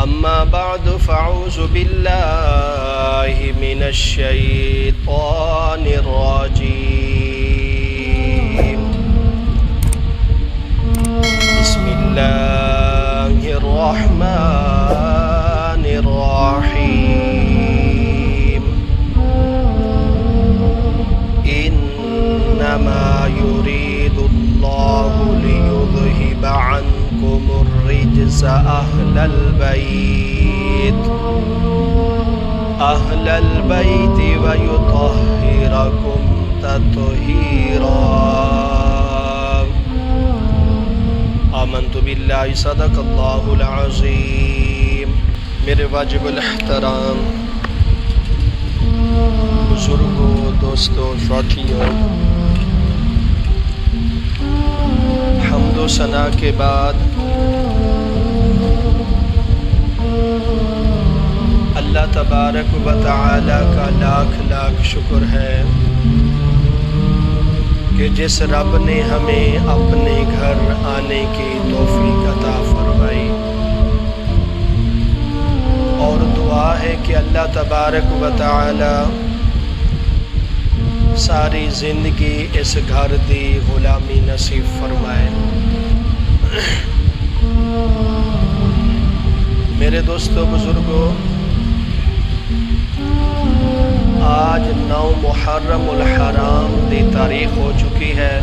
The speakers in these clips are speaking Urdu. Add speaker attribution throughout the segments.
Speaker 1: أما بعد فأعوذ بالله من الشيطان الرجيم. بسم الله الرحمن الرحيم. إنما يريد الله ليذهب عنكم الرجس أهل البيت ويطهركم تطهيرا. آمنت بالله صدق اللہ العظیم. میرے واجب الاحترام بزرگوں، دوستوں، ساتھیوں، حمد و ثنا کے بعد اللہ تبارک و تعالی کا لاکھ لاکھ شکر ہے کہ جس رب نے ہمیں اپنے گھر آنے کی توفیق عطا فرمائی، اور دعا ہے کہ اللہ تبارک و تعالی ساری زندگی اس گھر دی غلامی نصیب فرمائے. میرے دوستو، بزرگوں، آج 9 محرم الحرام دی تاریخ ہو چکی ہے،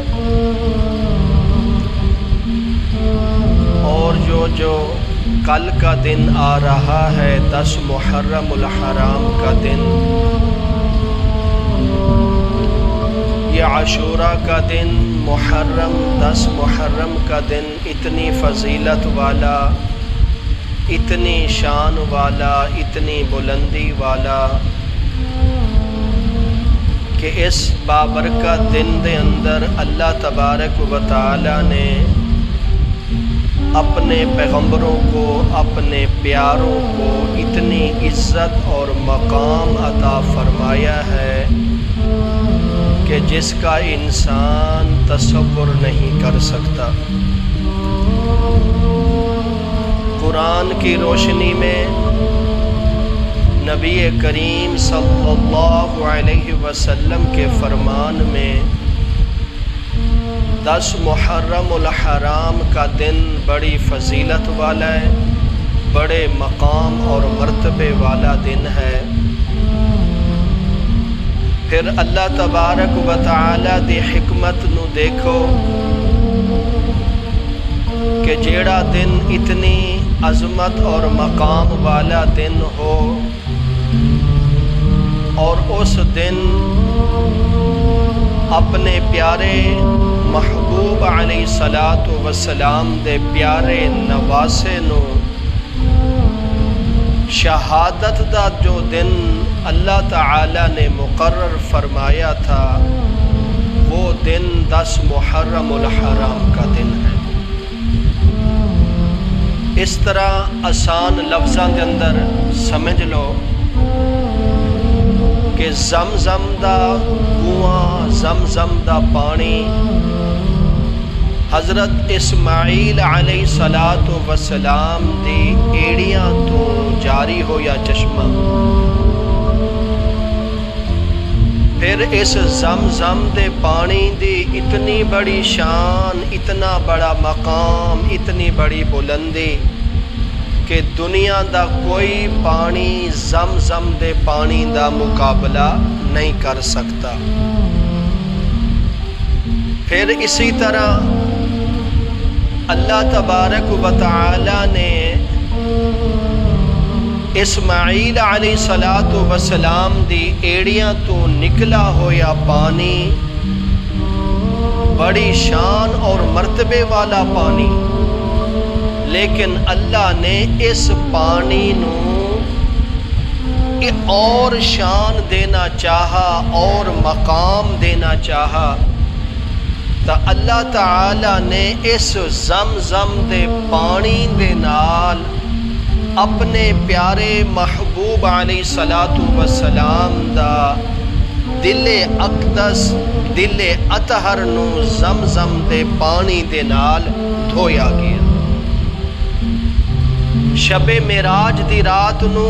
Speaker 1: اور جو کل کا دن آ رہا ہے 10 محرم الحرام کا دن، یہ عاشوراء کا دن، محرم 10 محرم کا دن اتنی فضیلت والا، اتنی شان والا، اتنی بلندی والا کہ اس بابرکت دن دے اندر اللہ تبارک و تعالی نے اپنے پیغمبروں کو، اپنے پیاروں کو اتنی عزت اور مقام عطا فرمایا ہے کہ جس کا انسان تصور نہیں کر سکتا. قرآن کی روشنی میں نبی کریم صلی اللہ علیہ وسلم کے فرمان میں 10 محرم الحرام کا دن بڑی فضیلت والا ہے، بڑے مقام اور مرتبے والا دن ہے. پھر اللہ تبارک و تعالی دی حکمت نو دیکھو کہ جیڑا دن اتنی عظمت اور مقام والا دن ہو، اور اس دن اپنے پیارے محبوب علیہ الصلاۃ والسلام دے پیارے نواسے نو شہادت دا جو دن اللہ تعالی نے مقرر فرمایا تھا، وہ دن 10 محرم الحرام کا دن ہے. اس طرح آسان لفظاں دے اندر سمجھ لو کہ زمزم دا کنواں، زمزم دا پانی حضرت اسماعیل علیہ الصلاۃ والسلام دی ایڑیاں تو جاری ہویا چشمہ. پھر اس زمزم دے پانی دی اتنی بڑی شان، اتنا بڑا مقام، اتنی بڑی بلندی کہ دنیا دا کوئی پانی زمزم دے پانی دا مقابلہ نہیں کر سکتا. پھر اسی طرح اللہ تبارک و تعالی نے اسماعیل علیہ الصلاۃ والسلام دی ایڑیاں تو نکلا ہویا پانی، بڑی شان اور مرتبے والا پانی، لیکن اللہ نے اس پانی نو اور شان دینا چاہا اور مقام دینا چاہا، تو اللہ تعالی نے اس زمزم دے پانی دے نال اپنے پیارے محبوب علیہ الصلاۃ والسلام دا دل اقدس، دل اطہر نو زمزم دے پانی دے نال دھویا گیا. شب معراج دی رات نو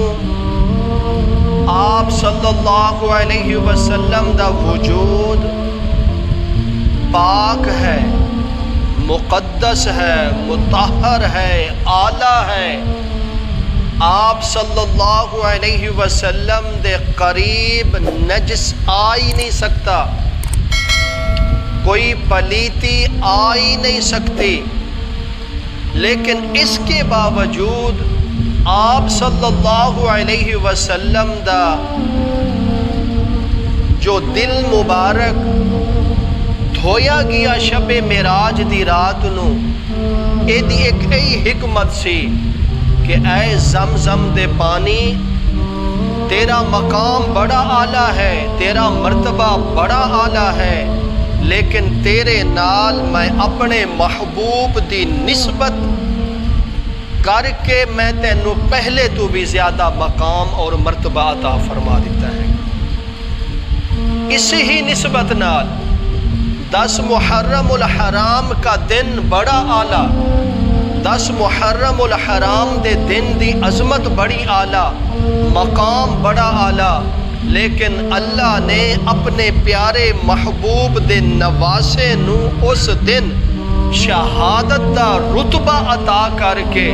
Speaker 1: آپ صلی اللہ علیہ وسلم دا وجود پاک ہے، مقدس ہے، مطہر ہے، اعلیٰ ہے۔ آپ صلی اللہ علیہ وسلم دے قریب نجس آ ہی نہیں سکتا، کوئی پلیتی آ ہی نہیں سکتی، لیکن اس کے باوجود آپ صلی اللہ علیہ وسلم دا جو دل مبارک دھویا گیا شب معراج دی رات نو، ایدی ایک حکمت سی کہ اے زمزم دے پانی، تیرا مقام بڑا اعلیٰ ہے، تیرا مرتبہ بڑا اعلیٰ ہے، لیکن تیرے نال میں اپنے محبوب دی نسبت کر کے میں تینوں پہلے تو بھی زیادہ مقام اور مرتبہ عطا فرما دیتا ہے۔ اسی ہی نسبت نال 10 محرم الحرام کا دن بڑا اعلیٰ، 10 محرم الحرام دے دن دی عظمت بڑی اعلیٰ، مقام بڑا اعلیٰ، لیکن اللہ نے اپنے پیارے محبوب دے نواسے نو اس دن شہادت دا رتبہ عطا کر کے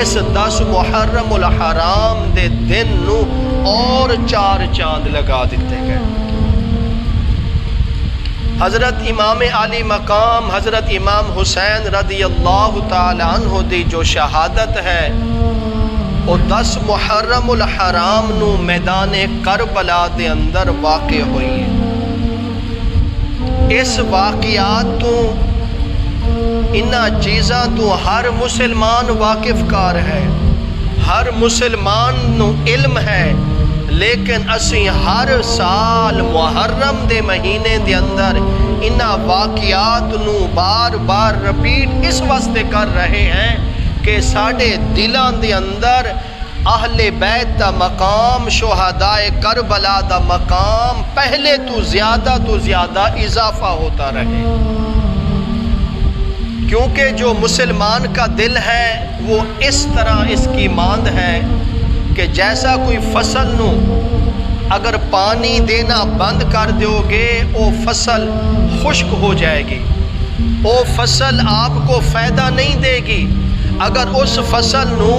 Speaker 1: اس 10 محرم الحرام دے دن نو اور 4 چاند لگا دیتے گئے۔ حضرت امام علی مقام حضرت امام حسین رضی اللہ تعالی عنہ دی جو شہادت ہے وہ 10 محرم الحرام نو میدان کربلا دے اندر واقع ہوئی ہے۔ اس واقعات تو انہاں چیزاں تو ہر مسلمان واقف کار ہے، ہر مسلمان نو علم ہے، لیکن اسی ہر سال محرم دے مہینے دے اندر انہاں واقعات نو بار بار رپیٹ اس واسطے کر رہے ہیں کہ ساڑھے دلان دے اندر اہل بیت دا مقام، شہدائے کربلا دا مقام پہلے تو زیادہ اضافہ ہوتا رہے، کیونکہ جو مسلمان کا دل ہے وہ اس طرح اس کی ماند ہے کہ جیسا کوئی فصل نو اگر پانی دینا بند کر دیو گے وہ فصل خشک ہو جائے گی، وہ فصل آپ کو فائدہ نہیں دے گی۔ اگر اس فصل نو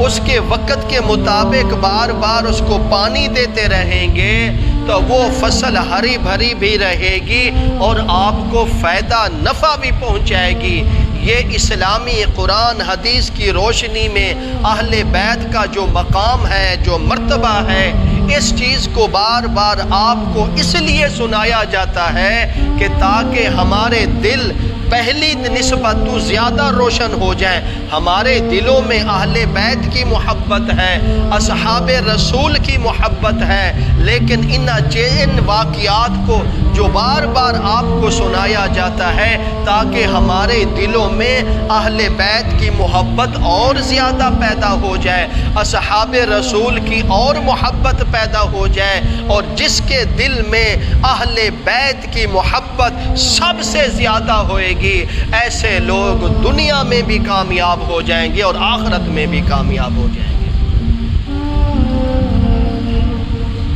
Speaker 1: اس کے وقت کے مطابق بار بار اس کو پانی دیتے رہیں گے تو وہ فصل ہری بھری بھی رہے گی اور آپ کو فائدہ نفع بھی پہنچائے گی۔ یہ اسلامی قرآن حدیث کی روشنی میں اہل بیت کا جو مقام ہے، جو مرتبہ ہے، اس چیز کو بار بار آپ کو اس لیے سنایا جاتا ہے کہ تاکہ ہمارے دل پہلی نسبت تو زیادہ روشن ہو جائیں۔ ہمارے دلوں میں اہل بیت کی محبت ہے، اصحاب رسول کی محبت ہے، لیکن ان واقعات کو جو بار بار آپ کو سنایا جاتا ہے تاکہ ہمارے دلوں میں اہل بیت کی محبت اور زیادہ پیدا ہو جائے، اصحاب رسول کی اور محبت پیدا ہو جائے، اور جس کے دل میں اہل بیت کی محبت سب سے زیادہ ہوئے گی، ایسے لوگ دنیا میں بھی کامیاب ہو جائیں گے اور آخرت میں بھی کامیاب ہو جائیں گے۔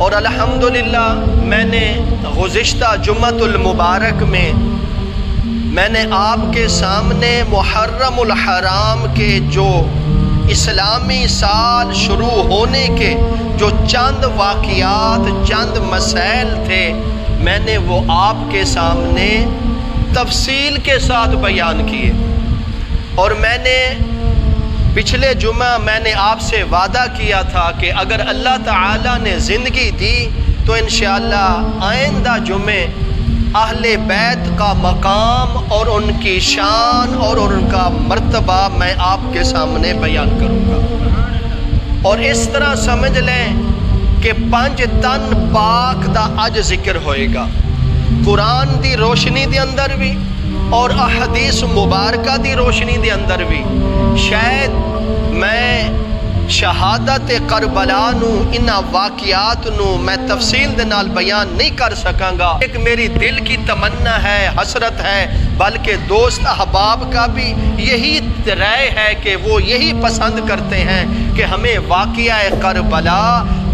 Speaker 1: اور الحمدللہ میں نے گزشتہ جمعۃ المبارک میں نے آپ کے سامنے محرم الحرام کے جو اسلامی سال شروع ہونے کے جو چند واقعات، چند مسائل تھے، میں نے وہ آپ کے سامنے تفصیل کے ساتھ بیان کیے، اور میں نے پچھلے جمعہ میں نے آپ سے وعدہ کیا تھا کہ اگر اللہ تعالیٰ نے زندگی دی تو انشاءاللہ آئندہ جمعے اہل بیت کا مقام اور ان کی شان اور ان کا مرتبہ میں آپ کے سامنے بیان کروں گا۔ اور اس طرح سمجھ لیں کہ 5 تن پاک دا اج ذکر ہوئے گا، قرآن دی روشنی دے اندر بھی اور احادیث مبارکہ دی روشنی دے اندر بھی۔ شاید میں شہادت کربلا نو انہاں واقعات نو میں تفصیل دے نال بیان نہیں کر سکاں گا۔ ایک میری دل کی تمنا ہے، حسرت ہے، بلکہ دوست احباب کا بھی یہی رائے ہے کہ وہ یہی پسند کرتے ہیں کہ ہمیں واقعہ کربلا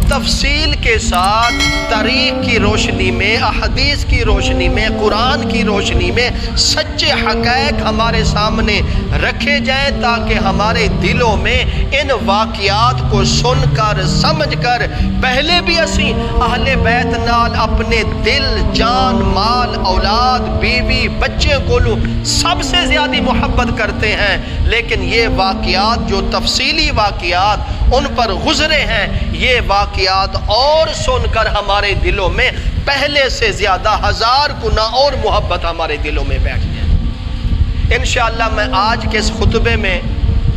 Speaker 1: تفصیل کے ساتھ تاریخ کی روشنی میں، احادیث کی روشنی میں، قرآن کی روشنی میں سچے حقائق ہمارے سامنے رکھے جائیں، تاکہ ہمارے دلوں میں ان واقعات کو سن کر سمجھ کر پہلے بھی اسی اہل بیت نال اپنے دل، جان، مال، اولاد، بیوی، بچے کو سب سے زیادہ محبت کرتے ہیں، لیکن یہ واقعات جو تفصیلی واقعات ان پر گزرے ہیں، یہ واقعات اور سن کر ہمارے دلوں میں پہلے سے زیادہ 1000 گنا اور محبت ہمارے دلوں میں بیٹھ جائے۔ انشاءاللہ میں آج کے اس خطبے میں،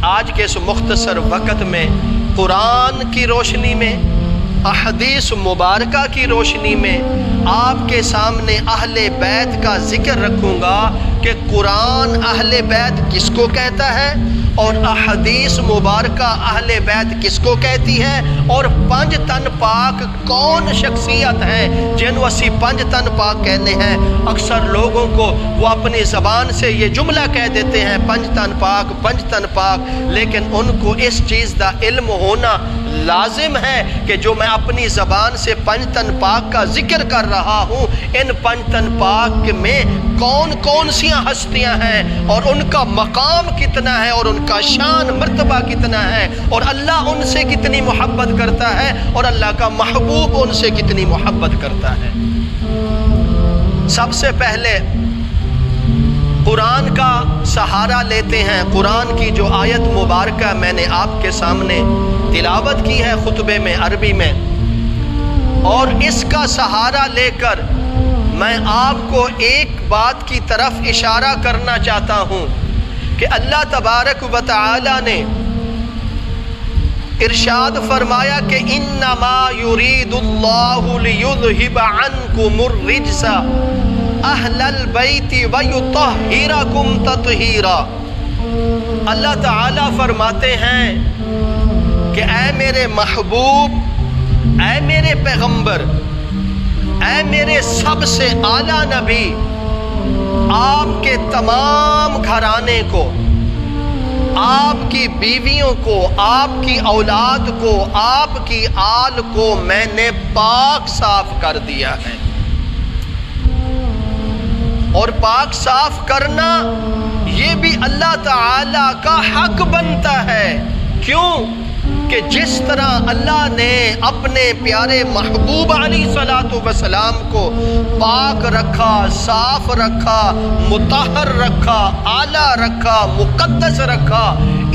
Speaker 1: آج کے اس مختصر وقت میں قرآن کی روشنی میں، احادیث مبارکہ کی روشنی میں آپ کے سامنے اہل بیت کا ذکر رکھوں گا کہ قرآن اہل بیت کس کو کہتا ہے اور احادیث مبارکہ اہل بیت کس کو کہتی ہے، اور 5 تن پاک کون شخصیت ہیں جنہوں اسی 5 تن پاک کہنے ہیں۔ اکثر لوگوں کو وہ اپنی زبان سے یہ جملہ کہہ دیتے ہیں 5 تن پاک، 5 تن پاک، لیکن ان کو اس چیز کا علم ہونا لازم ہے کہ جو میں اپنی زبان سے 5 تن پاک کا ذکر کر رہا ہوں، ان 5 تن پاک میں کون کون سی ہستیاں ہیں اور ان کا مقام کتنا ہے اور ان کا شان مرتبہ کتنا ہے، اور اللہ ان سے کتنی محبت کرتا ہے اور اللہ کا محبوب ان سے کتنی محبت کرتا ہے۔ سب سے پہلے قرآن کا سہارا لیتے ہیں۔ قرآن کی جو آیت مبارکہ میں نے آپ کے سامنے تلاوت کی ہے خطبے میں عربی میں، اور اس کا سہارا لے کر میں آپ کو ایک بات کی طرف اشارہ کرنا چاہتا ہوں کہ اللہ تبارک و تعالی نے ارشاد فرمایا کہ انما یرید اللہ لیذہب عنکم الرجس اہل البیت ویطہرکم تطہیرا۔ اللہ تعالی فرماتے ہیں کہ اے میرے محبوب، اے میرے پیغمبر، اے میرے سب سے اعلیٰ نبی، آپ کے تمام گھرانے کو، آپ کی بیویوں کو، آپ کی اولاد کو، آپ کی آل کو میں نے پاک صاف کر دیا ہے۔ اور پاک صاف کرنا یہ بھی اللہ تعالی کا حق بنتا ہے۔ کیوں؟ کہ جس طرح اللہ نے اپنے پیارے محبوب علیہ الصلوۃ والسلام کو پاک رکھا، صاف رکھا، مطہر رکھا، اعلیٰ رکھا، مقدس رکھا،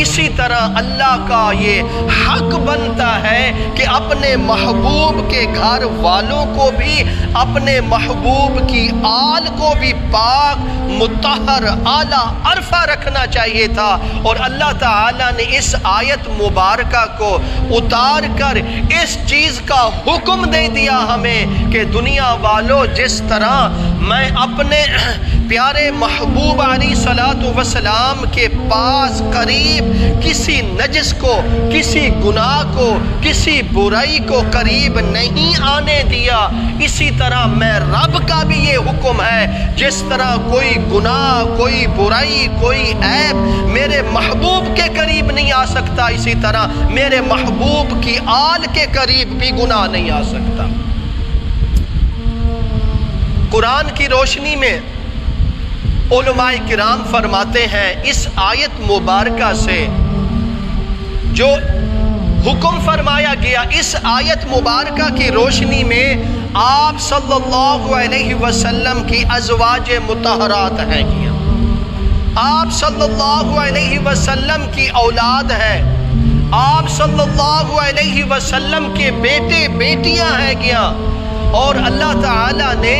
Speaker 1: اسی طرح اللہ کا یہ حق بنتا ہے کہ اپنے محبوب کے گھر والوں کو بھی، اپنے محبوب کی آل کو بھی پاک، مطہر، اعلیٰ، عرفہ رکھنا چاہیے تھا۔ اور اللہ تعالیٰ نے اس آیت مبارکہ کو اتار کر اس چیز کا حکم دے دیا ہمیں کہ دنیا والوں، جس طرح میں اپنے پیارے محبوب علیہ الصلوۃ والسلام کے پاس قریب کسی نجس کو، کسی گناہ کو، کسی برائی کو قریب نہیں آنے دیا، اسی طرح میں رب کا بھی یہ حکم ہے، جس طرح کوئی گناہ، کوئی برائی، کوئی عیب میرے محبوب کے قریب نہیں آ سکتا، اسی طرح میرے محبوب کی آل کے قریب بھی گناہ نہیں آ سکتا۔ قرآن کی روشنی میں علماء کرام فرماتے ہیں اس آیت مبارکہ سے جو حکم فرمایا گیا، اس آیت مبارکہ کی روشنی میں آپ صلی اللہ علیہ وسلم کی ازواج مطہرات ہیں گیا، آپ صلی اللہ علیہ وسلم کی اولاد ہے، آپ صلی اللہ علیہ وسلم کے بیٹے بیٹیاں ہیں گیا، اور اللہ تعالیٰ نے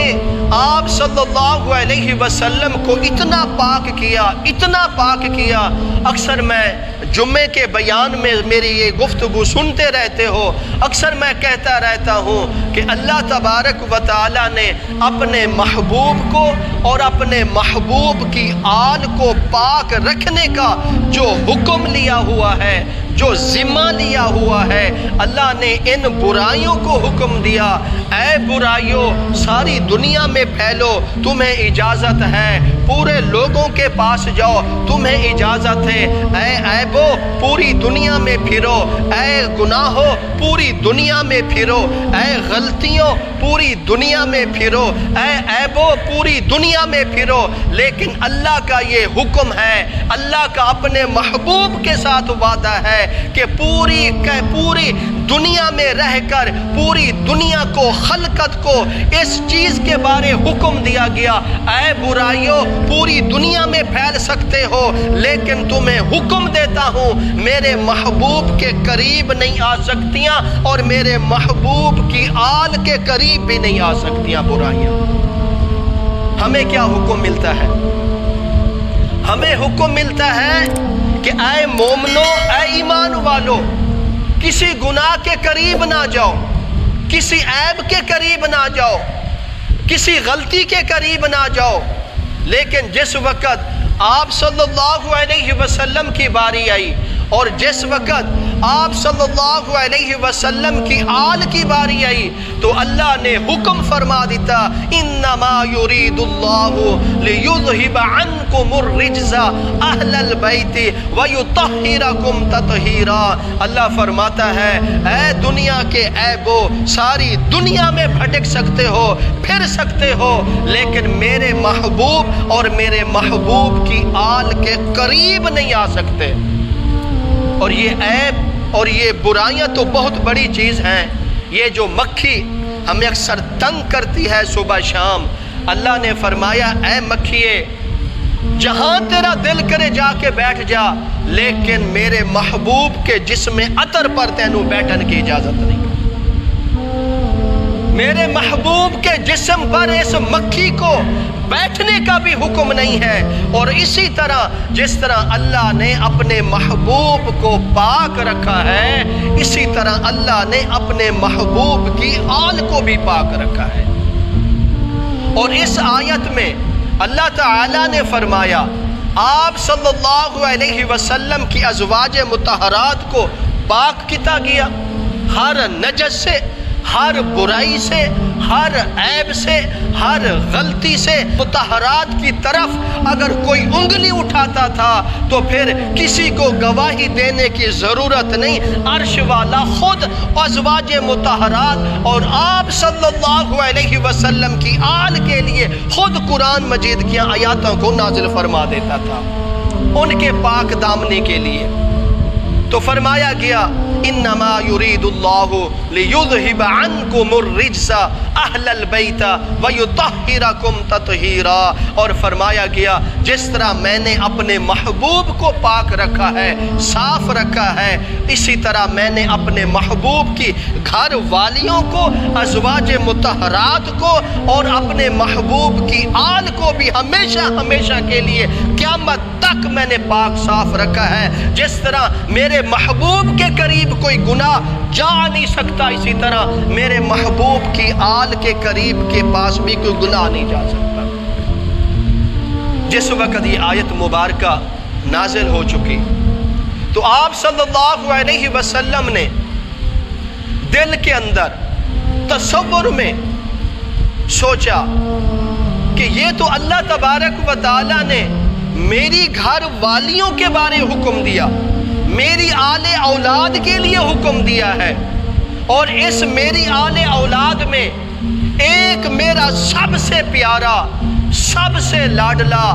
Speaker 1: آپ صلی اللہ علیہ وسلم کو اتنا پاک کیا، اتنا پاک کیا۔ اکثر میں جمعے کے بیان میں میری یہ گفتگو سنتے رہتے ہو، اکثر میں کہتا رہتا ہوں کہ اللہ تبارک و تعالیٰ نے اپنے محبوب کو اور اپنے محبوب کی آل کو پاک رکھنے کا جو حکم لیا ہوا ہے، جو ذمہ لیا ہوا ہے، اللہ نے ان برائیوں کو حکم دیا، اے برائیوں ساری دنیا میں پھیلو، تمہیں اجازت ہے، پورے لوگوں کے پاس جاؤ، تمہیں اجازت ہے، اے عیبو پوری دنیا میں پھرو، اے گناہو پوری دنیا میں پھرو، اے غلطیوں پوری دنیا میں پھرو، اے عیبو پوری دنیا میں پھرو۔ لیکن اللہ کا یہ حکم ہے، اللہ کا اپنے محبوب کے ساتھ وعدہ ہے کہ پوری دنیا میں رہ کر پوری دنیا کو، خلقت کو اس چیز کے بارے حکم دیا گیا، اے برائیوں پوری دنیا میں پھیل سکتے ہو، لیکن تمہیں حکم دیتا ہوں میرے محبوب کے قریب نہیں آ سکتیاں، اور میرے محبوب کی آل کے قریب بھی نہیں آ سکتیاں برائیاں۔ ہمیں کیا حکم ملتا ہے؟ ہمیں حکم ملتا ہے کہ اے مومنو، اے ایمان والو، کسی گناہ کے قریب نہ جاؤ، کسی عیب کے قریب نہ جاؤ، کسی غلطی کے قریب نہ جاؤ۔ لیکن جس وقت آپ صلی اللہ علیہ وسلم کی باری آئی، اور جس وقت آپ صلی اللہ علیہ وسلم کی آل کی باری آئی، تو اللہ نے حکم فرما دیتا، انما یرید اللہ لیذہب عنکم الرجز اہل البیت ویطہرکم تطہیرا۔ اللہ فرماتا ہے اے دنیا کے عیبو، ساری دنیا میں بھٹک سکتے ہو، پھر سکتے ہو، لیکن میرے محبوب اور میرے محبوب کی آل کے قریب نہیں آ سکتے۔ اور یہ عیب اور یہ برائیاں تو بہت بڑی چیز ہیں، یہ جو مکھی ہمیں اکثر تنگ کرتی ہے صبح شام، اللہ نے فرمایا اے مکھیے جہاں تیرا دل کرے جا کے بیٹھ جا، لیکن میرے محبوب کے جسم عطر پر تینوں بیٹھن کی اجازت نہیں۔ میرے محبوب کے جسم پر اس مکھی کو بیٹھنے کا بھی حکم نہیں ہے۔ اور اسی طرح جس طرح اللہ نے اپنے محبوب کو پاک رکھا ہے، اسی طرح اللہ نے اپنے محبوب کی آل کو بھی پاک رکھا ہے۔ اور اس آیت میں اللہ تعالی نے فرمایا آپ صلی اللہ علیہ وسلم کی ازواج مطہرات کو پاک کیا گیا، ہر نجس سے، ہر برائی سے، ہر عیب سے، ہر غلطی سے۔ مطہرات کی طرف اگر کوئی انگلی اٹھاتا تھا تو پھر کسی کو گواہی دینے کی ضرورت نہیں، عرش والا خود ازواج مطہرات اور آپ صلی اللہ علیہ وسلم کی آل کے لیے خود قرآن مجید کی آیاتوں کو نازل فرما دیتا تھا ان کے پاک دامنی کے لیے۔ تو فرمایا گیا انما یرید اللہ لیذہب عنکم الرجس اہل البیت ویطہرکم تطہیرا۔ اور فرمایا گیا جس طرح میں نے اپنے محبوب کو پاک رکھا ہے، صاف رکھا ہے، اسی طرح میں نے اپنے محبوب کی گھر والیوں کو، ازواج مطہرات کو اور اپنے محبوب کی آل کو بھی ہمیشہ ہمیشہ کے لیے قیامت تک میں نے پاک صاف رکھا ہے۔ جس طرح میرے محبوب کے قریب کوئی گناہ جا نہیں سکتا، اسی طرح میرے محبوب کی آل کے قریب کے پاس بھی کوئی گناہ نہیں جا سکتا۔ جس وقت یہ آیت مبارکہ نازل ہو چکی تو آپ صلی اللہ علیہ وسلم نے دل کے اندر تصور میں سوچا کہ یہ تو اللہ تبارک و تعالی نے میری گھر والیوں کے بارے حکم دیا، میری آل اولاد کے لیے حکم دیا ہے، اور اس میری آل اولاد میں ایک میرا سب سے پیارا، سب سے لاڈلا،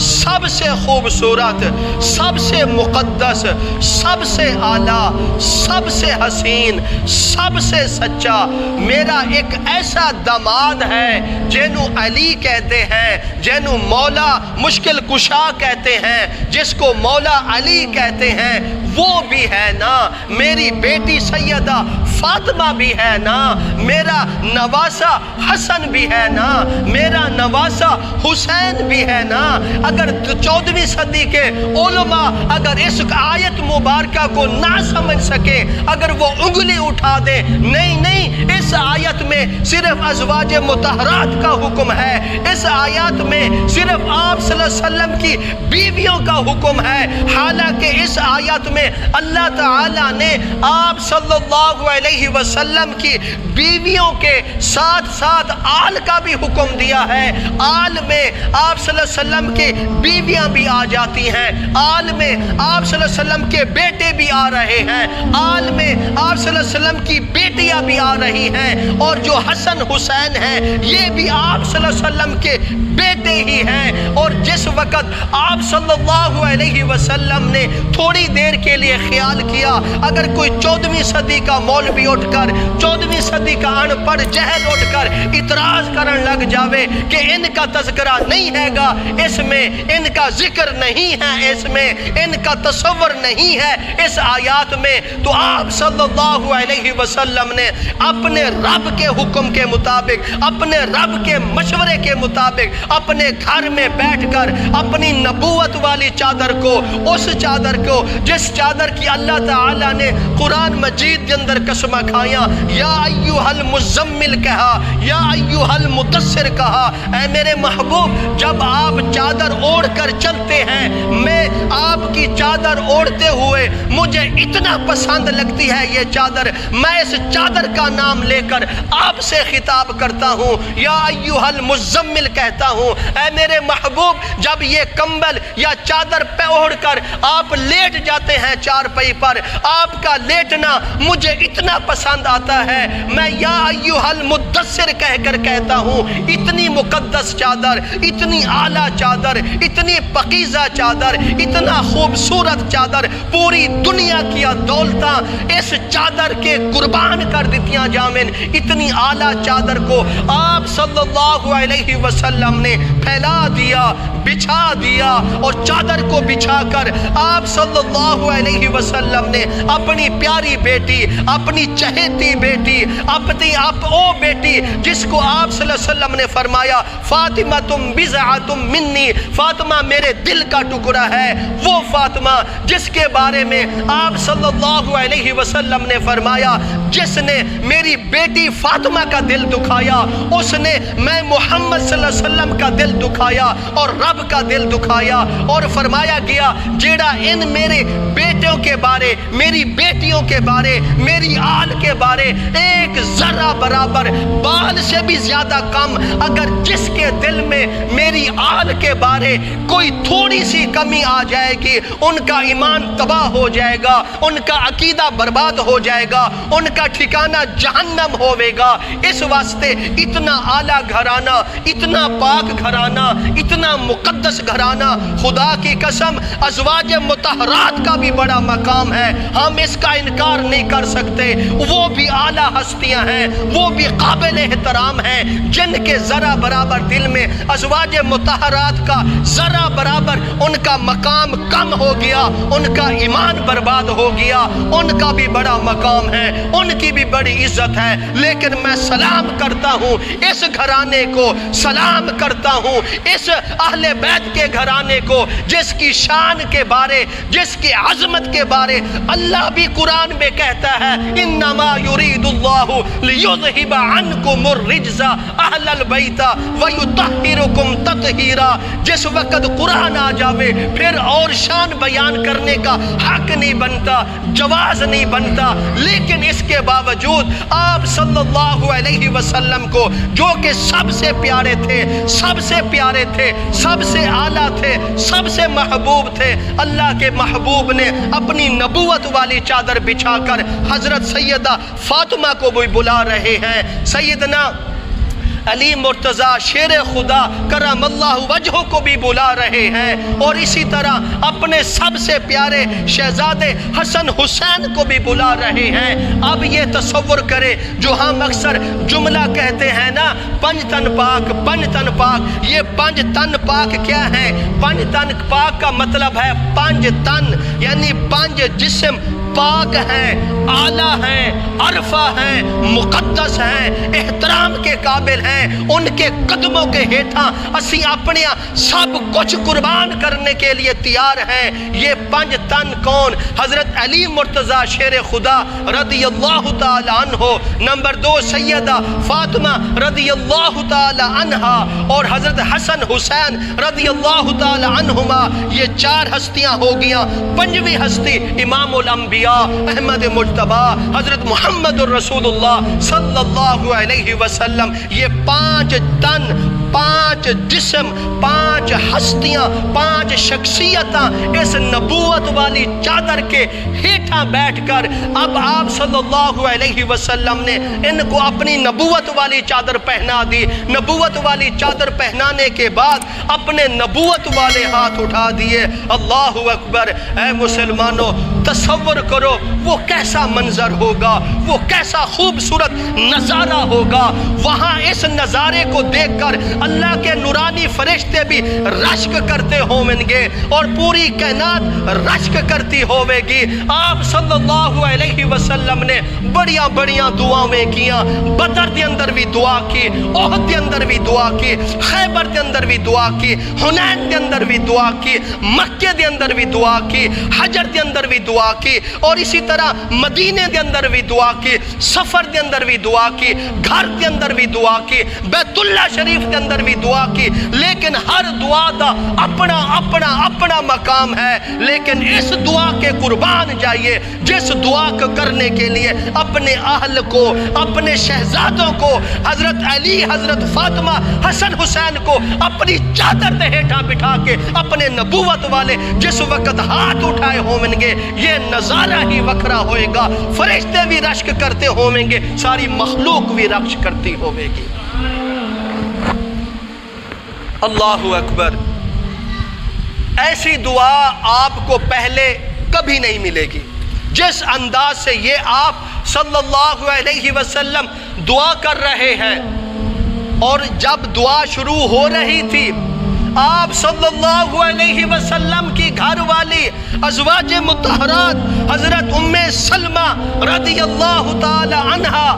Speaker 1: سب سے خوبصورت، سب سے مقدس، سب سے اعلیٰ، سب سے حسین، سب سے سچا میرا ایک ایسا داماد ہے جنوں علی کہتے ہیں، جنوں مولا مشکل کشا کہتے ہیں، جس کو مولا علی کہتے ہیں، وہ بھی ہے نا، میری بیٹی سیدہ فاطمہ بھی ہے نا، میرا نواسا حسن بھی ہے نا، میرا نواسا حسین بھی ہے نا۔ اگر 14ویں صدی کے علماء اگر اس آیت مبارکہ کو نہ سمجھ سکے، اگر وہ انگلی اٹھا دے، نہیں اس آیت میں صرف ازواج مطہرات کا حکم ہے، اس آیات میں صرف آپ صلی اللہ علیہ وسلم کی بیویوں کا حکم ہے، حالانکہ اس آیت میں اللہ تعالیٰ نے آپ صلی اللہ علیہ وسلم کی بیویوں کے ساتھ ساتھ آل کا بھی حکم دیا ہے۔ آل میں آپ صلی اللہ علیہ وسلم کی بیویاں بھی آ جاتی ہیں، آل میں آپ صلی اللہ علیہ وسلم کے بیٹے بھی آ رہے ہیں، آل میں آپ صلی اللہ علیہ وسلم کی بیٹیاں بھی آ رہی ہیں، اور جو حسن حسین ہیں یہ بھی آپ صلی اللہ علیہ وسلم کے بیٹے ہی ہیں۔ اور جس وقت آپ صلی اللہ علیہ وسلم نے تھوڑی دیر کے لیے خیال کیا، اگر کوئی 14ویں صدی کا مولوی اٹھ کر، 14ویں صدی کا ان پڑھ جہل اٹھ کر اعتراض کرن لگ جاوے کہ ان کا تذکرہ نہیں ہے گا اس میں، ان کا ذکر نہیں ہے اس میں، ان کا تصور نہیں ہے اس آیات میں، تو آپ صلی اللہ علیہ وسلم نے اپنے رب کے حکم کے مطابق، اپنے رب کے مشورے کے مطابق اپنے گھر میں بیٹھ کر اپنی نبوت والی چادر کو، اس چادر کو جس چادر کی اللہ تعالیٰ نے قرآن مجید کے اندر قسمہ کھائیاں، یا ایھا المزمل کہا، یا ایھا المدثر کہا، اے میرے محبوب جب آپ چادر اوڑھ کر چلتے ہیں، میں آپ کی چادر اوڑھتے ہوئے مجھے اتنا پسند لگتی ہے یہ چادر، میں اس چادر کا نام لے کر آپ سے خطاب کرتا ہوں، یا ایھا المزمل کہتا ہوں، اے میرے محبوب جب یہ کمبل یا چادر پہ اوڑھ کر آپ لیٹ جاتے ہیں چارپائی پر، آپ کا لیٹنا مجھے اتنا پسند آتا ہے، میں یا ایھا المدثر کہہ کر کہتا ہوں، اتنی مقدس چادر، اتنی اعلیٰ چادر، اتنی پاکیزہ چادر، اتنا خوبصورت چادر، پوری دنیا کی دولتاں اس چادر کے قربان کر دیتیاں جامن، اتنی اعلیٰ چادر کو آپ صلی اللہ علیہ وسلم نے پھیلا دیا، بچھا دیا، اور چادر کو بچھا کر آپ صلی اللہ علیہ وسلم نے اپنی پیاری بیٹی، اپنی چہیتی بیٹی، اپنی او بیٹی جس کو آپ صلی اللہ علیہ وسلم نے فرمایا فاطمہ تم بضعۃ منی، فاطمہ میرے دل کا ٹکڑا ہے، وہ فاطمہ جس کے بارے میں آپ صلی اللہ علیہ وسلم نے فرمایا جس نے میری بیٹی فاطمہ کا دل دکھایا، اس نے میں محمد صلی اللہ علیہ وسلم کا دل دکھایا اور رب کا دل دکھایا، اور فرمایا گیا جیڑا ان میرے بیٹوں کے بارے، میری بیٹیوں کے بارے، میری آل کے بارے ایک ذرہ برابر، بال سے بھی زیادہ کم، اگر جس کے دل میں میری آل کے بارے کوئی تھوڑی سی کمی آ جائے گی، ان کا ایمان تباہ ہو جائے گا، ان کا عقیدہ برباد ہو جائے گا، ان کا ٹھکانہ جہنم ہوے گا۔ اس واسطے اتنا اعلیٰ گھرانہ، اتنا پاک گھرانہ، اتنا مقدس گھرانہ، خدا کی قسم ازواج مطہرات کا بھی بڑا مقام ہے، ہم اس کا انکار نہیں کر سکتے، وہ بھی اعلیٰ ہستیاں ہیں، وہ بھی قابل احترام ہیں، جن کے ذرا برابر دل میں ازواج مطہرات کا ذرا برابر ان کا مقام کم ہو گیا، ان کا ایمان برباد ہو گیا، ان کا بھی بڑا مقام ہے، ان کی بھی بڑی عزت ہے، لیکن میں سلام کرتا ہوں اس گھرانے کو، سلام کرتا ہوں اس اہل بیت کے گھرانے کو جس کی شان کے بارے، جس کی عظمت کے بارے اللہ بھی قرآن میں کہتا ہے انما یرید اللہ لیذہب عنکم الرجز اہل البیت ویطہرکم تطہیرا۔ جس وقت قرآن آ جاوے پھر اور شان بیان کرنے کا حق نہیں بنتا، جواز نہیں بنتا، لیکن اس کے باوجود آپ صلی اللہ علیہ وسلم کو جو کہ سب سے پیارے تھے، سب سے پیارے تھے، سب سے اعلیٰ تھے، سب سے محبوب تھے، اللہ کے محبوب نے اپنی نبوت والی چادر بچھا کر حضرت سیدہ فاطمہ کو بھی بلا رہے ہیں، سیدنا علی مرتضیٰ شیر خدا کرم اللہ وجہہ کو بھی بلا رہے ہیں، اور اسی طرح اپنے سب سے پیارے شہزادے حسن حسین کو بھی بلا رہے ہیں۔ اب یہ تصور کرے جو ہم اکثر جملہ کہتے ہیں نا، پنج تن پاک، پنج تن پاک، یہ پنج تن پاک کیا ہے؟ پنج تن پاک کا مطلب ہے پنج تن، یعنی پنج جسم، پاک ہیں، اعلیٰ ہیں، عرفہ ہیں، مقدس ہیں، احترام کے قابل ہیں، ان کے قدموں کے ہیٹھاں اسی اپنے سب کچھ قربان کرنے کے لیے تیار ہیں۔ یہ 5 تن کون؟ حضرت علی مرتضیٰ شیر خدا رضی اللہ تعالی عنہ، نمبر 2 سیدہ فاطمہ رضی اللہ تعالی عنہا، اور حضرت حسن حسین رضی اللہ تعالی عنہما۔ یہ 4 ہستیاں ہو گیا۔ 5ویں ہستی امام الانبیاء احمد مجتبی حضرت محمد الرسول اللہ صلی اللہ علیہ وسلم۔ یہ 5 تن، 5 جسم، 5 ہستیاں، 5 شخصیتاں اس نبوت والی چادر کے ہیٹھاں بیٹھ کر اب آپ صلی اللہ علیہ وسلم نے ان کو اپنی نبوت والی چادر پہنا دی۔ نبوت والی چادر پہنانے کے بعد اپنے نبوت والے ہاتھ اٹھا دیے۔ اللہ اکبر۔ اے مسلمانوں، تصور کرو وہ کیسا منظر ہوگا، وہ کیسا خوبصورت نظارہ ہوگا۔ وہاں اس نظارے کو دیکھ کر اللہ کے نورانی فرشتے بھی رشک کرتے ہوں گے اور پوری کائنات رشک کرتی ہوے گی۔ آپ صلی اللہ علیہ وسلم نے بڑیاں بڑیاں دعائیں کیاں۔ بدر دے اندر بھی دعا کی، احد دے اندر بھی دعا کی، خیبر دے اندر بھی دعا کی، حنین دے اندر بھی دعا کی، مکے دے اندر بھی دعا کی، حجر دے اندر بھی دعا کی، اور اسی طرح مدینے دے اندر بھی دعا کی، سفر دے اندر بھی دعا کی، گھر دے اندر بھی دعا کی، بیت اللہ شریف دے اندر بھی دعا کی۔ لیکن ہر دعا دا اپنا اپنا اپنا مقام ہے۔ لیکن اس دعا کے قربان جائیے جس دعا کو کرنے کے لیے اپنے اہل کو، اپنے شہزادوں کو، حضرت علی، حضرت فاطمہ، حسن حسین کو اپنی چادر دے ہیٹھاں بٹھا کے اپنے نبوت والے جس وقت ہاتھ اٹھائے ہوں گے، یہ نظارہ ہی وکھرا ہوئے گا۔ فرشتے بھی رشک کرتے ہوں گے، ساری مخلوق بھی رشک کرتی ہوئے گی۔ اللہ اکبر۔ ایسی دعا آپ کو پہلے کبھی نہیں ملے گی۔ جس انداز سے یہ آپ صلی اللہ علیہ وسلم دعا کر رہے ہیں، اور جب دعا شروع ہو رہی تھی آپ صلی اللہ علیہ وسلم کی گھر والی ازواج مطہرات حضرت ام سلمہ رضی اللہ تعالی عنہا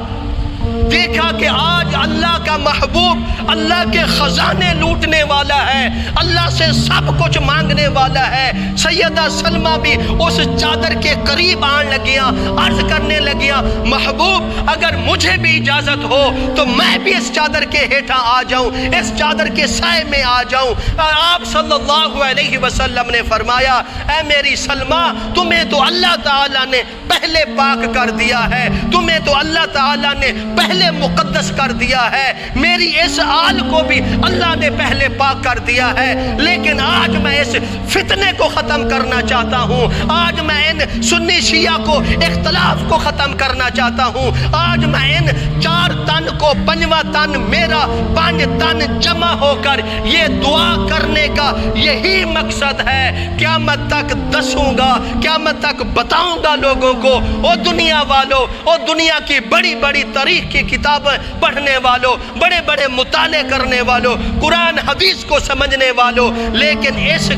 Speaker 1: دیکھا کہ آج اللہ کا محبوب اللہ کے خزانے لوٹنے والا ہے، اللہ سے سب کچھ مانگنے والا ہے۔ سیدہ سلمہ بھی اس چادر کے قریب آن لگیاں، عرض کرنے لگیاں، محبوب اگر مجھے بھی اجازت ہو تو میں بھی اس چادر کے ہیٹھاں آ جاؤں، اس چادر کے سائے میں آ جاؤں۔ آپ صلی اللہ علیہ وسلم نے فرمایا، اے میری سلمہ، تمہیں تو اللہ تعالیٰ نے پہلے پاک کر دیا ہے، تمہیں تو اللہ تعالیٰ نے پہلے مقدس کر دیا ہے، میری اس آل کو بھی اللہ نے پہلے پاک کر دیا ہے، لیکن آج میں اس فتنے کو ختم کرنا چاہتا ہوں، آج میں ان سنی شیعہ کو اختلاف کو ختم کرنا چاہتا ہوں، آج میں ان 4 تن کو 5واں تن میرا 5 تن جمع ہو کر یہ دعا کرنے کا یہی مقصد ہے۔ قیامت تک دسوں گا، قیامت تک بتاؤں گا لوگوں کو، او دنیا والوں، او دنیا کی بڑی بڑی تاریخ کی کتابیں پڑھنے والوں، بڑے بڑے مطالعے کرنے والوں، قرآن حدیث کو سمجھنے والوں، لیکن اس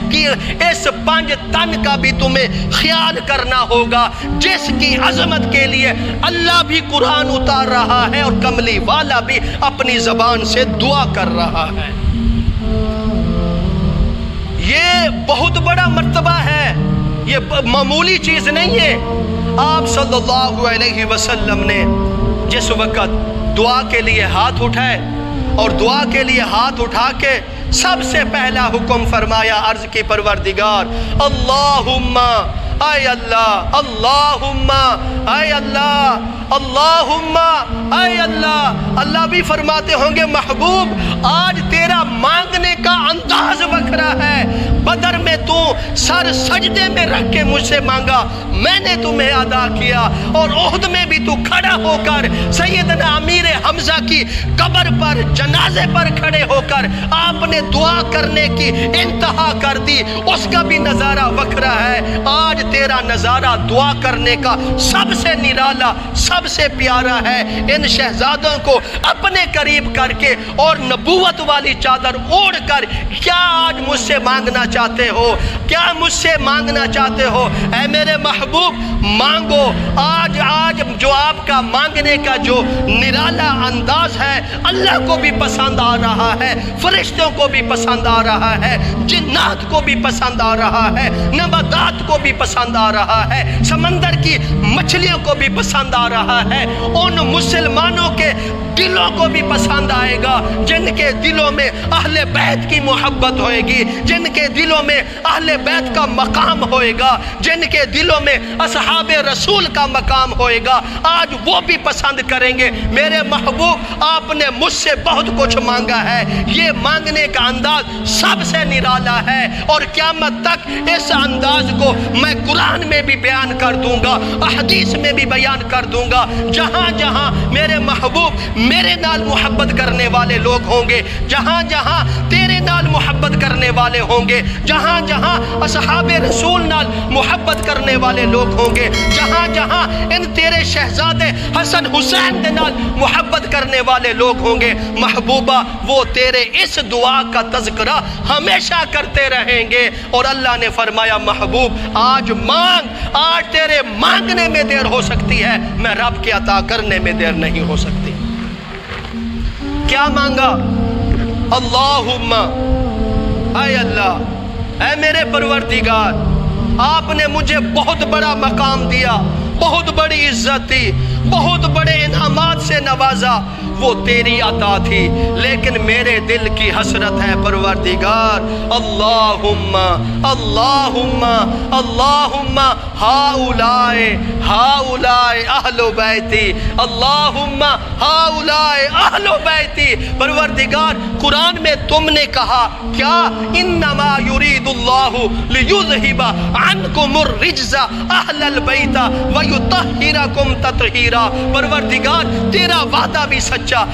Speaker 1: 5 تن کا بھی تمہیں خیال کرنا ہوگا، جس کی عظمت کے لیے اللہ بھی قرآن اتار رہا ہے اور کملی والا بھی اپنی زبان سے دعا کر رہا ہے۔ یہ بہت بڑا مرتبہ ہے، یہ معمولی چیز نہیں ہے۔ آپ صلی اللہ علیہ وسلم نے جس وقت دعا کے لیے ہاتھ اٹھائے اور دعا کے لیے ہاتھ اٹھا کے سب سے پہلا حکم فرمایا، عرض کی پروردگار، اللہم اے اللہ، اللہم اے اللہ، اللہم اے اللہ۔ اللہ بھی فرماتے ہوں گے، محبوب آج تیرا مانگنے کا انداز وکھرا ہے، بدر میں تو سر سجدے میں رکھ کے مجھ سے مانگا، میں نے تمہیں ادا کیا، اور احد میں بھی تو کھڑا کھڑا ہو کر سیدنا امیر حمزہ کی قبر پر جنازے پر کھڑے ہو کر آپ نے دعا کرنے کی انتہا کر دی، اس کا بھی نظارہ وکھرا ہے۔ آج تیرا نظارہ دعا کرنے کا سب سے نرالا، سب سے پیارا ہے۔ ان شہزادوں کو اپنے قریب کر کے اور نبوت والی چادر اوڑھ کر کیا آج مجھ سے مانگنا چاہتے ہو؟ کیا مجھ سے مانگنا چاہتے ہو؟ اے میرے محبوب مانگو۔ آج جو آپ کا مانگنے کا جو نرالا انداز ہے اللہ کو بھی پسند آ رہا ہے، فرشتوں کو بھی پسند آ رہا ہے، جنات کو بھی پسند آ رہا ہے، نباتات کو بھی پسند آ رہا ہے، سمندر کی مچھلیوں کو بھی پسند آ رہا ہے، ان مسلمانوں کے دلوں کو بھی پسند آئے گا جن کے دلوں میں اہل بیت کی محبت ہوئے گی، جن کے دلوں میں اہل بیت کا مقام ہوئے گا، جن کے دلوں میں اصحاب رسول کا مقام ہوئے گا، آج وہ بھی پسند کریں گے۔ میرے محبوب آپ نے مجھ سے بہت کچھ مانگا ہے، یہ مانگنے کا انداز سب سے نرالا ہے، اور قیامت تک اس انداز کو میں قرآن میں بھی بیان کر دوں گا، احادیث میں بھی بیان کر دوں گا۔ جہاں جہاں میرے محبوب میرے نال محبت کرنے والے لوگ ہوں گے، جہاں جہاں تیرے نال محبت کرنے والے ہوں گے، جہاں جہاں اصحاب رسول نال محبت کرنے والے لوگ ہوں گے، جہاں جہاں ان تیرے شہزادے حسن حسین دے نال محبت کرنے والے لوگ ہوں گے، محبوبہ وہ تیرے اس دعا کا تذکرہ ہمیشہ کرتے رہیں گے۔ اور اللہ نے فرمایا محبوب آج مانگ، آج تیرے مانگنے میں دیر ہو سکتی ہے، میں رب کے عطا کرنے میں دیر نہیں ہو سکتی۔ کیا مانگا؟ اللہم، اے اللہ، اے میرے پروردگار، آپ نے مجھے بہت بڑا مقام دیا، بہت بڑی عزت دی، بہت بڑے انعامات سے نوازا، وہ تیری عطا تھی، لیکن میرے دل کی حسرت ہے پروردگار، اللہم اللہم اللہم ہاؤلائے اہل بیتی، اللہم ہاؤلائے اہل بیتی۔ پروردگار قرآن میں تم نے کہا کیا؟ انما یرید اللہ لیذہب عنکم الرجز اہل البیت ویطہرکم تطہیرا۔ پروردگار تیرا وعدہ بھی سچا،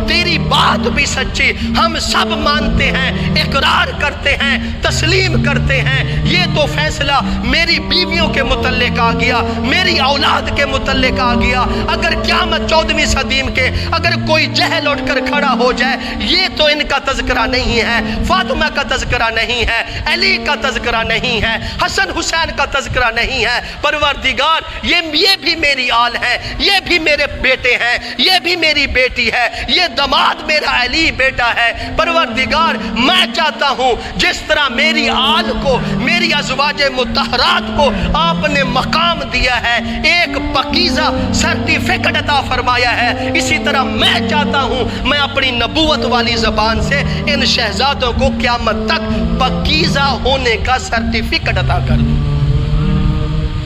Speaker 1: تیری بات بھی سچی، ہم سب مانتے ہیں، اقرار کرتے ہیں، تسلیم کرتے ہیں۔ یہ تو فیصلہ میری بیویوں کے متعلق آ گیا، میری اولاد کے متعلق آ گیا۔ اگر قیامت 14ویں صدی کے اگر کوئی جہل اٹھ کر کھڑا ہو جائے، یہ تو ان کا تذکرہ نہیں ہے، فاطمہ کا تذکرہ نہیں ہے، علی کا تذکرہ نہیں ہے، حسن حسین کا تذکرہ نہیں ہے۔ پروردگار یہ بھی میری آل ہے، یہ بھی میرے بیٹے ہیں، یہ بھی میری بیٹی ہے، یہ داماد میرا علی بیٹا ہے۔ پروردگار میں چاہتا ہوں جس طرح میری آل کو، میری ازواج مطہرات کو آپ نے مقام دیا ہے، ایک پاکیزہ سرٹیفکیٹ عطا فرمایا ہے، اسی طرح میں چاہتا ہوں میں اپنی نبوت والی زبان سے ان شہزادوں کو قیامت تک پاکیزہ ہونے کا سرٹیفکیٹ عطا کر دوں۔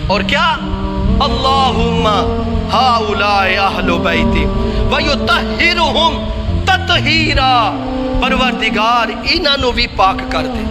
Speaker 1: اور کیا؟ اللہم ہاؤلائے اہل بیتی ویطہرہم تطہیرا۔ پروردگار انہوں بھی پاک کر دے،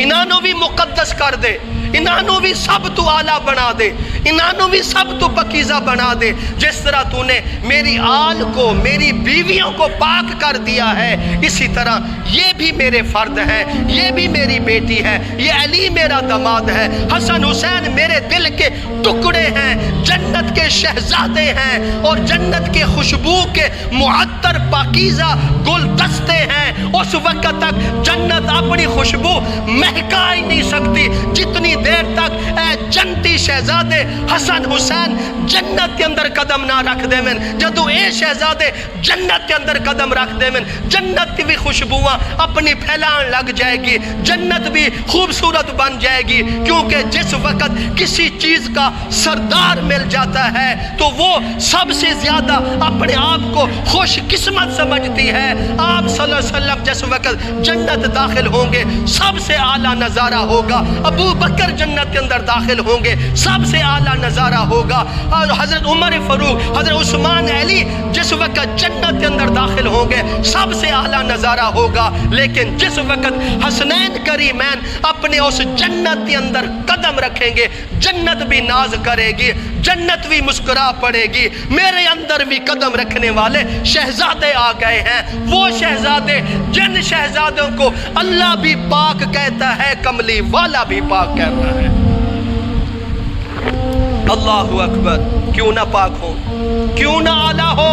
Speaker 1: انہوں بھی مقدس کر دے، انہوں بھی سب تو اعلیٰ بنا دے، انہوں بھی سب تو پاکیزہ بنا دے، جس طرح تو نے میری آل کو، میری بیویوں کو پاک کر دیا ہے، اسی طرح یہ بھی میرے فرد ہیں، یہ بھی میری بیٹی ہے، یہ علی میرا داماد ہے، حسن حسین میرے دل کے ٹکڑے ہیں، جنت کے شہزادے ہیں، اور جنت کے خوشبو کے معطر پاکیزہ گلدستے ہیں۔ اس وقت تک جنت اپنی خوشبو مہکا ہی نہیں سکتی جتنی دیر تک اے جنتی شہزادے حسن حسین جنت کے اندر قدم نہ رکھ دے من۔ جدو اے شہزادے جنت کے اندر قدم رکھ دے من، جنت کی بھی خوشبوواں اپنی پھیلان لگ جائے گی، جنت بھی خوبصورت بن جائے گی، کیونکہ جس وقت کسی چیز کا سردار مل جاتا ہے تو وہ سب سے زیادہ اپنے آپ کو خوش قسمت سمجھتی ہے۔ آپ صلی اللہ علیہ وسلم جس وقت جنت داخل ہوں گے سب سے اعلیٰ نظارہ ہوگا، ابو بکر جنت کے اندر داخل ہوں گے سب سے اعلیٰ نظارہ ہوگا، اور حضرت عمر فاروق، حضرت عثمان علی جس وقت جنت کے اندر داخل ہوں گے سب سے اعلیٰ نظارہ ہوگا۔ لیکن جس وقت حسنین کریمین اپنے اس جنت کے اندر قدم رکھیں گے جنت بھی ناز کرے گی، جنت بھی مسکرا پڑے گی۔ میرے اندر بھی قدم رکھنے والے شہزادے آ گئے ہیں، وہ شہزادے جن شہزادوں کو اللہ بھی پاک کہتا ہے، کملی والا بھی پاک کہتا ہے۔ اللہ اکبر، کیوں نہ پاک ہو، کیوں نہ اعلیٰ ہو،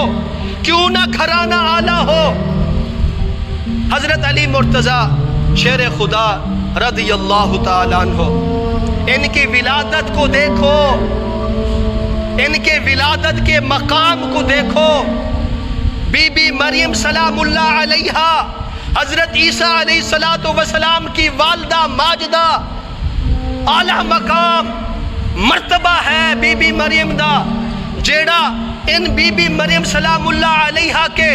Speaker 1: کیوں نہ گھرانہ اعلیٰ ہو۔ حضرت علی مرتضی شیر خدا رضی اللہ تعالیٰ عنہ، ان کی ولادت کو دیکھو، ان کے ولادت کے مقام کو دیکھو۔ بی بی مریم سلام اللہ علیہا، حضرت عیسیٰ علیہ السلام کی والدہ ماجدہ، اعلیٰ مقام مرتبہ ہے بی بی مریم دا، جیڑا ان بی بی مریم سلام اللہ علیہا کے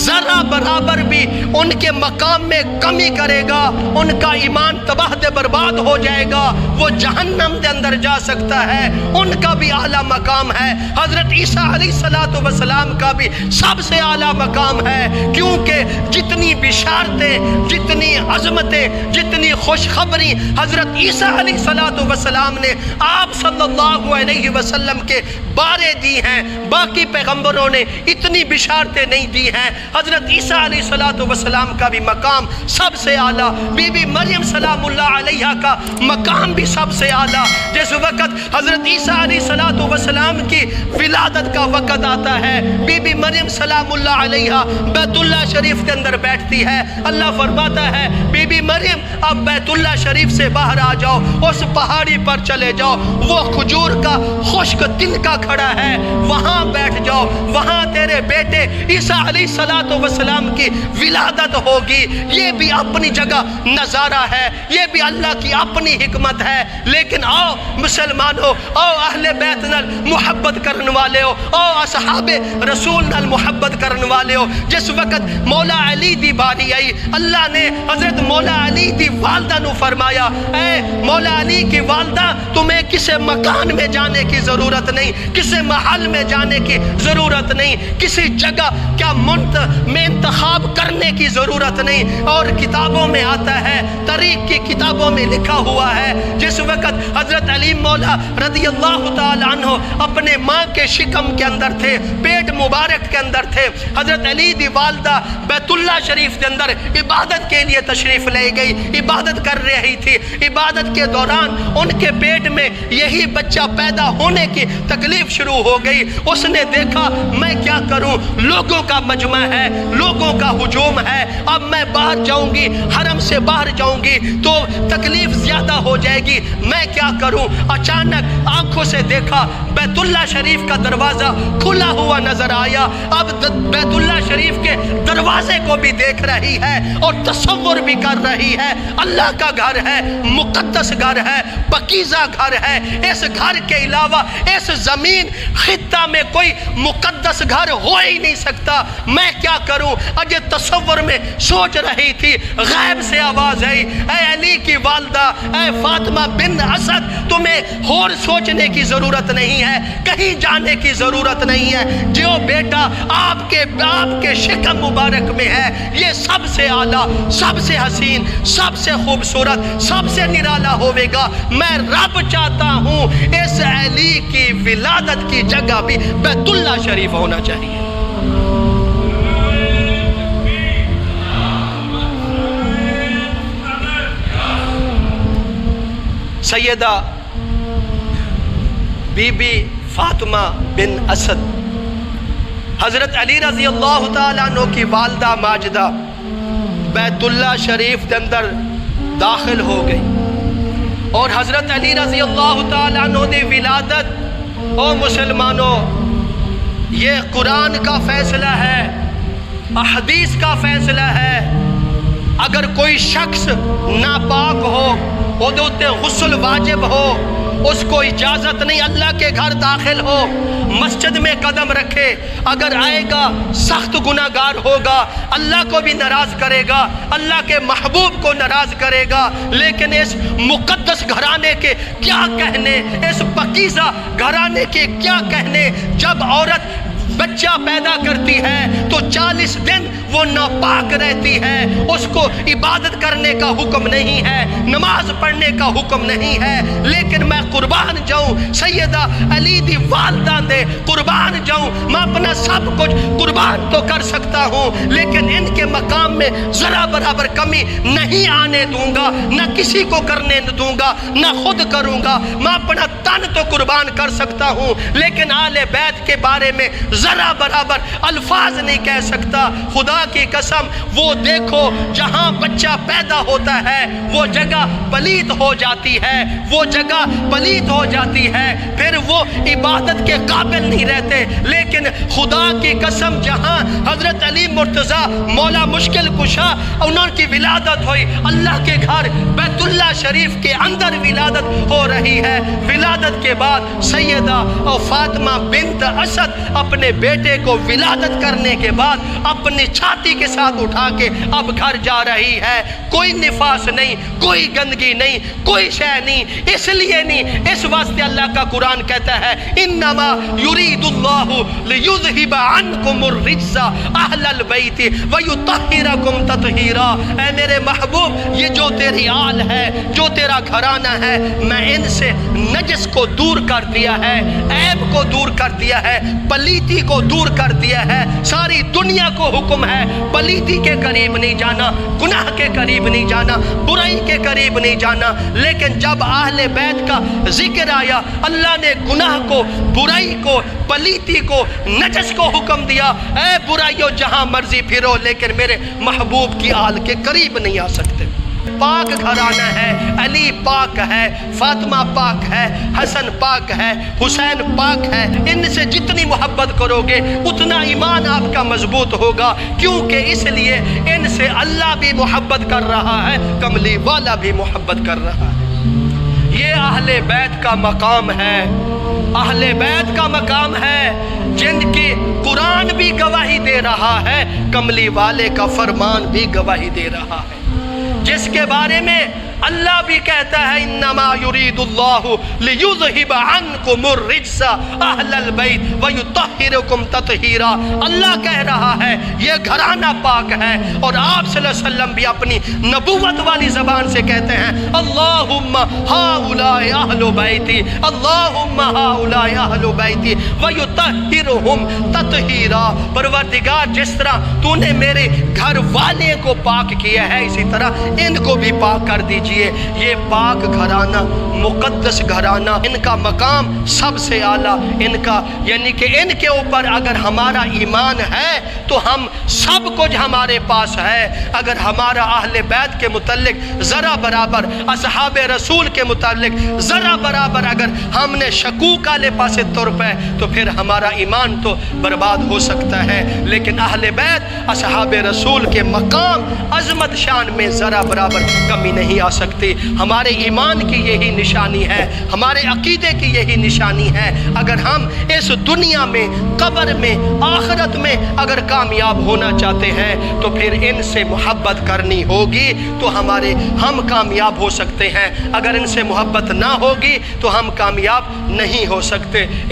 Speaker 1: ذرہ برابر بھی ان کے مقام میں کمی کرے گا، ان کا ایمان تباہ دے برباد ہو جائے گا، وہ جہنم دے اندر جا سکتا ہے۔ ان کا بھی اعلیٰ مقام ہے۔ حضرت عیسیٰ علیہ السلام کا بھی سب سے اعلیٰ مقام ہے، کیونکہ جتنی بشارتیں، جتنی عظمتیں، جتنی خوشخبری حضرت عیسیٰ علیہ السلام نے آپ صلی اللہ علیہ وسلم کے بارے دی ہیں، باقی پیغمبروں نے اتنی بشارتیں نہیں دی ہیں۔ حضرت عیسیٰ علیہ السلام کا بھی مقام سب سے اعلیٰ، بی بی مریم سلام اللہ علیہا کا مقام بھی سب سے اعلیٰ۔ جس وقت حضرت عیسیٰ علیہ السلام کی ولادت کا وقت آتا ہے، بی بی مریم سلام اللہ علیہا بیت اللہ شریف کے اندر بیٹھتی ہے، اللہ فرماتا ہے بی بی مریم اب بیت اللہ شریف سے باہر آ جاؤ، اس پہاڑی پر چلے جاؤ، وہ کھجور کا خشک تنکا کھڑا ہے، وہاں بیٹھ جاؤ، وہاں تیرے بیٹے عیسیٰ علیہ السلام کی ولادت ہوگی۔ یہ بھی اپنی جگہ نظارہ ہے، یہ بھی اللہ کی اپنی حکمت ہے۔ لیکن آؤ مسلمانوں، آؤ اہل بیت نال محبت کرنے والے ہو، آؤ اصحاب رسول نال محبت کرنے والے ہو۔ جس وقت مولا علی دی باری آئی، اللہ نے حضرت مولا علی دی والدہ نو فرمایا، اے مولا علی کی والدہ، تمہیں کسی مکان میں جانے کی ضرورت نہیں، کسی محل میں جانے کی ضرورت نہیں، کسی جگہ کیا میں انتخاب کرنے کی ضرورت نہیں۔ اور کتابوں میں آتا ہے، تاریخ کی کتابوں میں لکھا ہوا ہے، جس وقت حضرت علی مولا رضی اللہ تعالیٰ عنہ اپنے ماں کے شکم کے اندر تھے، پیٹ مبارک کے اندر تھے، حضرت علی دی والدہ بیت اللہ شریف کے اندر عبادت کے لیے تشریف لے گئی، عبادت کر رہی تھی۔ عبادت کے دوران ان کے پیٹ میں یہی بچہ پیدا ہونے کی تکلیف شروع ہو گئی۔ اس نے دیکھا میں کیا کروں، لوگوں کا مجمع ہے، لوگوں کا ہجوم ہے، اب میں باہر جاؤں گی، حرم سے باہر جاؤں گی تو تکلیف زیادہ ہو جائے گی، میں کیا کروں۔ اچانک آنکھوں سے دیکھا بیت اللہ شریف کا دروازہ کھلا ہوا نظر آیا۔ اب بیت اللہ شریف کے دروازے کو بھی دیکھ رہی ہے اور تصور بھی کر رہی ہے، اللہ کا گھر ہے، مقدس گھر ہے، پاکیزہ گھر ہے، اس گھر کے علاوہ اس زمین خطہ میں کوئی مقدس گھر ہو ہی نہیں سکتا، میں کیا کروں۔ اجے تصور میں سوچ رہی تھی، غیب سے آواز آئی، اے علی کی والدہ، اے فاطمہ بن اسد، تمہیں اور سوچنے کی ضرورت نہیں ہے، کہیں جانے کی ضرورت نہیں ہے، جو بیٹا آپ کے شکم مبارک میں ہے یہ سب سے اعلیٰ، سب سے حسین، سب سے خوبصورت، سب سے نرالا ہوے گا۔ میں رب چاہتا ہوں اس علی کی ولادت کی جگہ بھی بیت اللہ شریف ہونا چاہیے۔ سیدہ بی بی فاطمہ بن اسد حضرت علی رضی اللہ تعالیٰ عنہ کی والدہ ماجدہ بیت اللہ شریف کے اندر داخل ہو گئی اور حضرت علی رضی اللہ تعالیٰ عنہ نے ولادت، او مسلمانوں یہ قرآن کا فیصلہ ہے، احادیث کا فیصلہ ہے۔ اگر کوئی شخص ناپاک ہو، ادھے غسل واجب ہو، اس کو اجازت نہیں اللہ کے گھر داخل ہو، مسجد میں قدم رکھے، اگر آئے گا سخت گناہگار ہوگا، اللہ کو بھی ناراض کرے گا، اللہ کے محبوب کو ناراض کرے گا۔ لیکن اس مقدس گھرانے کے کیا کہنے، اس پاکیزہ گھرانے کے کیا کہنے، جب عورت بچہ پیدا کرتی ہے تو 40 دن وہ ناپاک رہتی ہے، اس کو عبادت کرنے کا حکم نہیں ہے، نماز پڑھنے کا حکم نہیں ہے، لیکن میں قربان جاؤں سیدہ علی دی والدہ دے قربان جاؤں، میں اپنا سب کچھ قربان تو کر سکتا ہوں، لیکن ان کے مقام میں ذرا برابر کمی نہیں آنے دوں گا، نہ کسی کو کرنے دوں گا، نہ خود کروں گا۔ میں اپنا تن تو قربان کر سکتا ہوں، لیکن آل بیت کے بارے میں ذرا برابر الفاظ نہیں کہہ سکتا۔ خدا کی قسم، وہ دیکھو جہاں بچہ پیدا ہوتا ہے وہ جگہ پلید ہو جاتی ہے، وہ جگہ پلید ہو جاتی ہے، پھر وہ عبادت کے قابل نہیں رہتے۔ لیکن خدا کی قسم، جہاں حضرت علی مرتضیٰ مولا مشکل کشا انہوں کی ولادت ہوئی، اللہ کے گھر بیت اللہ شریف کے اندر ولادت ہو رہی ہے، ولادت کے بعد سیدہ فاطمہ بنت اسد اپنے بیٹے کو ولادت کرنے کے بعد اپنی چھاتی کے ساتھ اٹھا کے اب گھر جا رہی ہے، کوئی نفاس نہیں، کوئی گندگی نہیں، کوئی شے نہیں، اس لیے نہیں، اس واسطے اللہ کا قرآن کہتا ہے انما یرید اللہ لیذہب عنکم الرجس اہل البیت ویطہرکم تطہیرا۔ اے میرے محبوب، یہ جو تیری آل ہے، جو تیرا گھرانہ ہے، میں ان سے نجس کو دور کر دیا ہے، عیب کو دور کر دیا ہے، پلیتی کو دور کر دیا ہے۔ ساری دنیا کو حکم ہے پلیتی کے قریب نہیں جانا، گناہ کے قریب نہیں جانا، برائی کے قریب نہیں جانا، لیکن جب اہل بیت کا ذکر آیا، اللہ نے گناہ کو، برائی کو، پلیتی کو، نجس کو حکم دیا، اے برائیو جہاں مرضی پھرو لیکن میرے محبوب کی آل کے قریب نہیں آ سکتے۔ پاک گھرانہ ہے، علی پاک ہے، فاطمہ پاک ہے، حسن پاک ہے، حسین پاک ہے، ان سے جتنی محبت کرو گے اتنا ایمان آپ کا مضبوط ہوگا، کیونکہ اس لیے ان سے اللہ بھی محبت کر رہا ہے، کملی والا بھی محبت کر رہا ہے۔ یہ اہل بیت کا مقام ہے، اہل بیت کا مقام ہے، جن کی قرآن بھی گواہی دے رہا ہے، کملی والے کا فرمان بھی گواہی دے رہا ہے، جس کے بارے میں اللہ بھی کہتا ہے انما یرید اللہ لیذہب عنکم الرجس اہل البیت ویطہرکم تطہیرا۔ اللہ کہہ رہا ہے یہ گھرانہ پاک ہے، اور آپ صلی اللہ علیہ وسلم بھی اپنی نبوت والی زبان سے کہتے ہیں اللہم ہؤلاء اہل بیتی، اللہم ہؤلاء اہل بیتی ویطہرہم تطہیرا۔ پروردگار، جس طرح تو نے میرے گھر والے کو پاک کیا ہے، اسی طرح ان کو بھی پاک کر دیجیے۔ یہ پاک گھرانہ، مقدس گھرانہ، ان کا مقام سب سے اعلیٰ، ان کا یعنی کہ ان کے اوپر اگر ہمارا ایمان ہے تو ہم سب کچھ ہمارے پاس ہے۔ اگر ہمارا اہل بیت کے متعلق ذرا برابر، اصحاب رسول کے متعلق ذرا برابر اگر ہم نے شکوک والے پاسے طور پہ، تو پھر ہمارا ایمان تو برباد ہو سکتا ہے۔ لیکن اہل بیت، اصحاب رسول کے مقام، عظمت، شان میں ذرا برابر کمی نہیں آ سکتی۔ ہمارے ایمان کی یہی نشانی ہے، ہمارے عقیدے کی یہی نشانی ہے۔ اگر ہم اس دنیا میں، قبر میں، آخرت میں اگر کامیاب ہونا چاہتے ہیں تو پھر ان سے محبت کرنی ہوگی تو ہم کامیاب ہو سکتے ہیں، اگر ان سے محبت نہ ہوگی تو ہم کامیاب نہیں ہو سکتے۔